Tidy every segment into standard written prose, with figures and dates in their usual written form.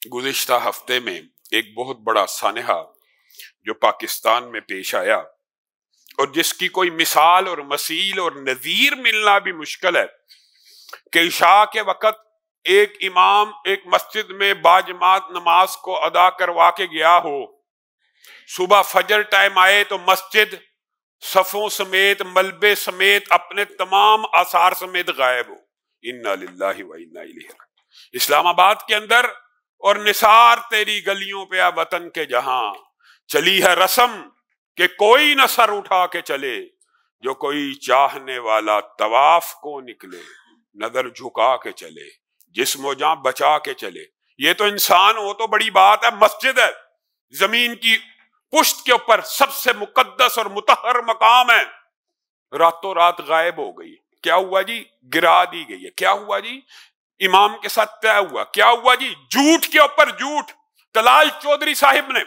गुज़िश्ता हफ्ते में एक बहुत बड़ा सानहा जो पाकिस्तान में पेश आया और जिसकी कोई मिसाल और मसील और नज़ीर मिलना भी मुश्किल है कि इशा के वक़्त एक इमाम एक मस्जिद में बाजमात नमाज को अदा करवा के गया हो, सुबह फजर टाइम आए तो मस्जिद सफ़ों समेत मलबे समेत अपने तमाम आसार समेत गायब हो। इन्ना लिल्लाहि व इन्ना इलैहि राजिऊन। इस्लामाबाद के अंदर और निसार तेरी गलियों पे आ वतन के जहां चली है रस्म कि कोई न सर उठा के चले, जो कोई चाहने वाला तवाफ को निकले नजर झुका के चले, जिस्मो जान बचा के चले। ये तो इंसान हो तो बड़ी बात है, मस्जिद है, जमीन की पुश्त के ऊपर सबसे मुकद्दस और मुतहर मकाम है, रातों रात गायब हो गई। क्या हुआ जी? गिरा दी गई है। क्या हुआ जी? इमाम के साथ तय हुआ। क्या हुआ जी? झूठ के ऊपर झूठ। तलाल चौधरी साहिब ने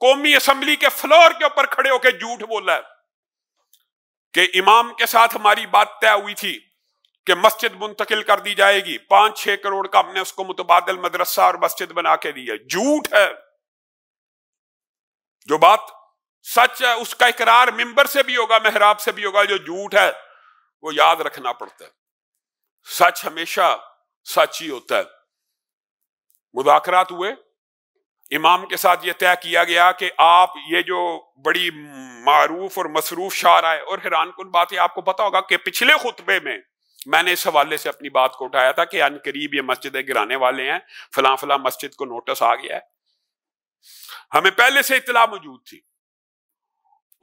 कौमी असेंबली के फ्लोर के ऊपर खड़े होकर झूठ बोला है कि इमाम के साथ हमारी बात तय हुई थी कि मस्जिद मुंतकिल कर दी जाएगी, 5-6 करोड़ का हमने उसको मुतबादल मदरसा और मस्जिद बना के दी है। झूठ है। जो बात सच है उसका इकरार मिंबर से भी होगा, मेहराब से भी होगा। जो झूठ है वो याद रखना पड़ता है। सच हमेशा सच ही होता है। मुज़ाकरात हुए, इमाम के साथ ये तय किया गया कि आप ये जो बड़ी मारूफ और मसरूफ शायर है, और हैरानकुन बात है, आपको पता होगा कि पिछले खुतबे में मैंने इस हवाले से अपनी बात को उठाया था कि अनकरीब ये मस्जिदें गिराने वाले हैं, फलां फलां मस्जिद को नोटिस आ गया है। हमें पहले से इत्तला मौजूद थी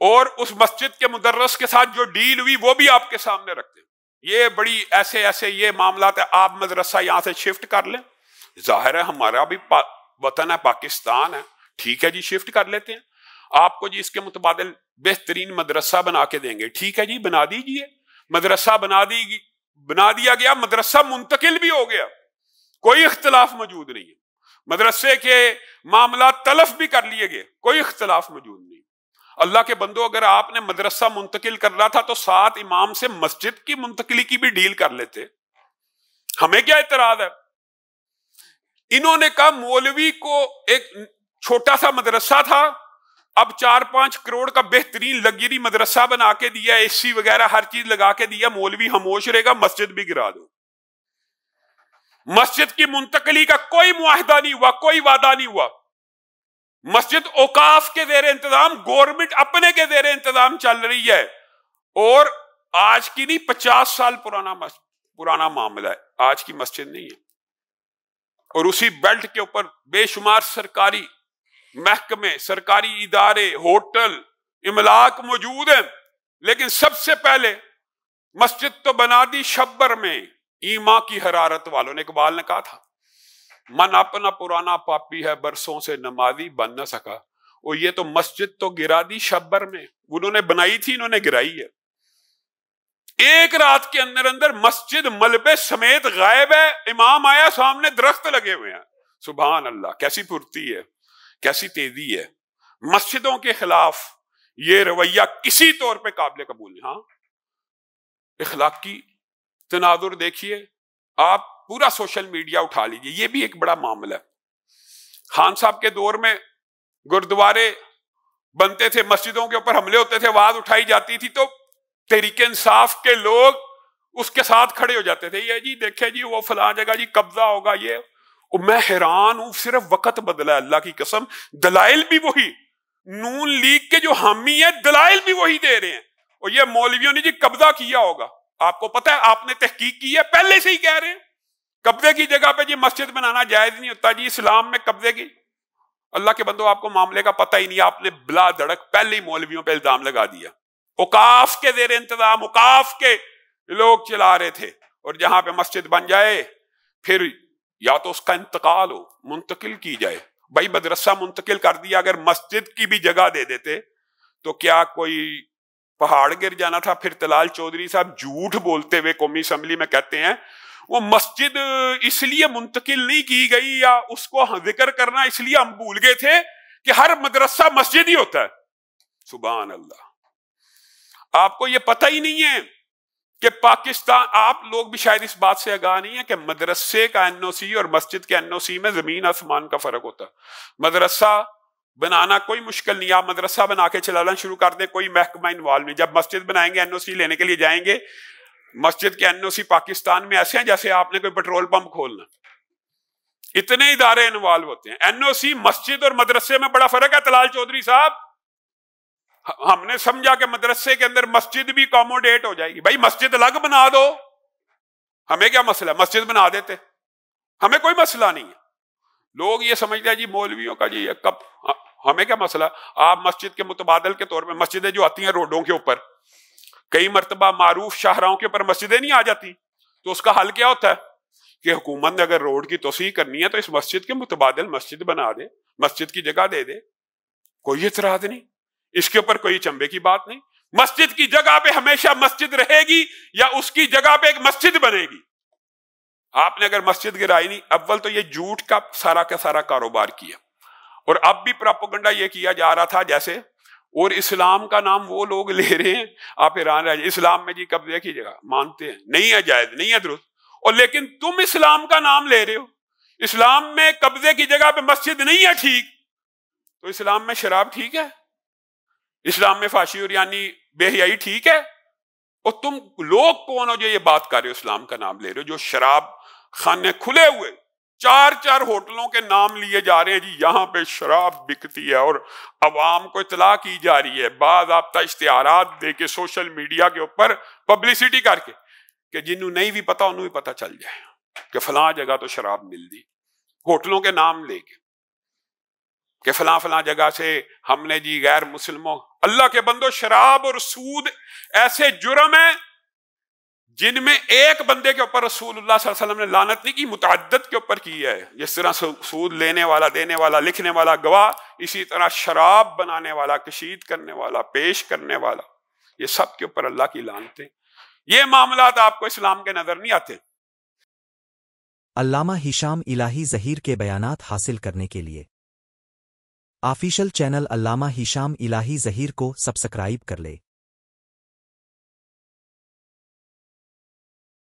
और उस मस्जिद के मुदर्रस के साथ जो डील हुई वो भी आपके सामने रखते हैं। ये बड़ी ऐसे ऐसे ये मामला है, आप मदरसा यहां से शिफ्ट कर लें, जाहिर है हमारा भी वतन है, पाकिस्तान है, ठीक है जी, शिफ्ट कर लेते हैं। आपको जी इसके मुतबादिल बेहतरीन मदरसा बना के देंगे, ठीक है जी, बना दीजिए। मदरसा बना दिया गया, मदरसा मुंतकिल भी हो गया, कोई इख्तिलाफ मौजूद नहीं है। मदरसे के मामला तलफ भी कर लिए गए, कोई इख्तिलाफ मौजूद नहीं। अल्लाह के बंदो, अगर आपने मदरसा मुंतकिल करना था तो साथ इमाम से मस्जिद की मुंतकिली की भी डील कर लेते, हमें क्या इतराज है। इन्होंने कहा मौलवी को एक छोटा सा मदरसा था, अब 4-5 करोड़ का बेहतरीन लग्जरी मदरसा बना के दिया, एसी वगैरह हर चीज लगा के दिया, मौलवी खामोश रहेगा, मस्जिद भी गिरा दो। मस्जिद की मुंतकली का कोई मुआहदा नहीं हुआ, कोई वादा नहीं हुआ। मस्जिद औकाफ के जेर इंतजाम, गवर्नमेंट अपने के जेर इंतजाम चल रही है, और आज की नहीं 50 साल पुराना मामला है, आज की मस्जिद नहीं है। और उसी बेल्ट के ऊपर बेशुमार सरकारी महकमे, सरकारी इदारे, होटल, इमलाक मौजूद है, लेकिन सबसे पहले मस्जिद तो बना दी शब्बर में, ईमा की हरारत वालों ने। इकबाल ने कहा था, मन अपना पुराना पापी है, बरसों से नमाजी बन न सका। और ये तो मस्जिद तो गिरा दी शब्बर में, उन्होंने बनाई थी, इन्होंने गिराई है। एक रात के अंदर अंदर मस्जिद मलबे समेत गायब है। इमाम आया, सामने दरख्त लगे हुए हैं। सुभान अल्लाह, कैसी फुर्ती है, कैसी तेजी है। मस्जिदों के खिलाफ ये रवैया किसी तौर पे काबिल कबूल नहीं। हाँ, इखलाकी तनाजुर देखिए आप, पूरा सोशल मीडिया उठा लीजिए, ये भी एक बड़ा मामला है। खान साहब के दौर में गुरुद्वारे बनते थे, मस्जिदों के ऊपर हमले होते थे, आवाज उठाई जाती थी तो तहरीक इंसाफ के लोग उसके साथ खड़े हो जाते थे, ये जी देखे जी वो फलां जगह जी कब्जा होगा ये। और मैं हैरान हूं, सिर्फ वक्त बदला है, अल्लाह की कसम, दलाइल भी वही, नून लीग के जो हामी है दलाइल भी वही दे रहे हैं। और ये मौलवियों ने जी कब्जा किया होगा, आपको पता है, आपने तहकीक की है, पहले से ही कह रहे हैं कब्जे की जगह पे जी मस्जिद बनाना जायज नहीं होता जी, इस्लाम में कब्जे की। अल्लाह के बंदो, आपको मामले का पता ही नहीं, आपने बिला धड़क पहले ही मौलवियों पे इल्जाम लगा दिया। औकाफ के जेर इंतजाम औकाफ के लोग चला रहे थे, और जहां पे मस्जिद बन जाए फिर या तो उसका इंतकाल हो, मुंतकिल की जाए। भाई मदरसा मुंतकिल कर दिया, अगर मस्जिद की भी जगह दे देते तो क्या कोई पहाड़ गिर जाना था। फिर तलाल चौधरी साहब झूठ बोलते हुए कौमी असेंबली में कहते हैं वो मस्जिद इसलिए मुंतकिल नहीं की गई, या उसको जिक्र करना इसलिए हम भूल गए थे कि हर मदरसा मस्जिद ही होता है। सुभान अल्लाह, आपको ये पता ही नहीं है کہ پاکستان، آپ لوگ بھی شاید اس بات سے آگاہ نہیں ہے کہ مدرسے کا این او سی اور مسجد کے این او سی میں زمین آسمان کا فرق ہوتا ہے۔ مدرسہ بنانا کوئی مشکل نہیں، آپ مدرسہ بنا کے چلانا شروع کر دیں، کوئی محکمہ انوالو نہیں۔ جب مسجد بنائیں گے، این او سی لینے کے لیے جائیں گے، مسجد کے این او سی پاکستان میں ایسے ہیں جیسے آپ نے کوئی پیٹرول پمپ کھولنا، اتنے ادارے انوالو ہوتے ہیں۔ این او سی مسجد اور مدرسے میں بڑا فرق ہے طلال چودھری صاحب۔ ہم نے سمجھا کہ مدرسے کے اندر مسجد بھی اکوموڈیٹ ہو جائے گی، بھائی مسجد الگ بنا دو، ہمیں کیا مسئلہ، مسجد بنا دیتے، ہمیں کوئی مسئلہ نہیں ہے۔ لوگ یہ سمجھتے ہیں جی مولویوں کا جی کب، ہمیں کیا مسئلہ۔ آپ مسجد کے متبادل کے طور پہ مسجدیں جو آتی ہیں روڈوں کے اوپر، کئی مرتبہ معروف شاہراہوں کے اوپر مسجدیں نہیں آ جاتی، تو اس کا حل کیا ہوتا ہے کہ حکومت نے اگر روڈ کی توسیع کرنی ہے تو اس مسجد کے متبادل مسجد بنا دے، مسجد کی جگہ دے دے، کوئی اعتراض نہیں، اس کے اوپر کوئی چمبے کی بات نہیں۔ مسجد کی جگہ پہ ہمیشہ مسجد رہے گی یا اس کی جگہ پہ ایک مسجد بنے گی۔ آپ نے اگر مسجد گرائی نہیں، اول تو یہ جھوٹ کا سارا کاروبار کیا، اور اب بھی پراپوگنڈا یہ کیا جا رہا تھا جیسے، اور اسلام کا نام وہ لوگ لے رہے ہیں، آپ حیران رہ جائیں، اسلام میں جی قبضے کی جگہ مانتے ہیں، نہیں ہے جائز، نہیں ہے درست، اور لیکن تم اسلام کا نام لے رہے ہو۔ اسلام میں قبضے کی جگہ پہ مسجد نہیں ہے ٹھیک، تو اسلام میں شراب ٹھیک ہے؟ اسلام میں فحاشی اور یعنی بے حیائی ٹھیک ہے؟ اور تم لوگ کون ہو جو یہ بات کر رہے ہو، اسلام کا نام لے رہے ہو، جو شراب خانے کھلے ہوئے 4 ہوٹلوں کے نام لیے جا رہے ہیں جی یہاں پہ شراب بکتی ہے، اور عوام کو اطلاع کی جا رہی ہے، باضابطہ اشتہارات دے کے سوشل میڈیا کے اوپر پبلسٹی کر کے کہ جنہوں نہیں بھی پتا انہوں بھی پتا چل جائے کہ فلاں جگہ تو شراب مل دی، ہوٹلوں کے نام لے کے کہ فلاں جگہ سے ہم نے جی غیر مسلموں۔ اللہ کے بندو، شراب اور سود ایسے جرم ہیں جن میں ایک بندے کے اوپر رسول اللہ صلی اللہ علیہ وسلم نے لعنت نہیں کی، متعدد کے اوپر کی ہے۔ جس طرح سود لینے والا، دینے والا، لکھنے والا گواہ، اسی طرح شراب بنانے والا، کشید کرنے والا، پیش کرنے والا، یہ سب کے اوپر اللہ کی لعنتیں۔ یہ معاملات آپ کو اسلام کے نظر نہیں آتے۔ علامہ ہشام الہی ظہیر کے بیانات حاصل کرنے کے لیے آفیشل چینل علامہ ہشام الہی ظہیر کو سبسکرائب کر لے۔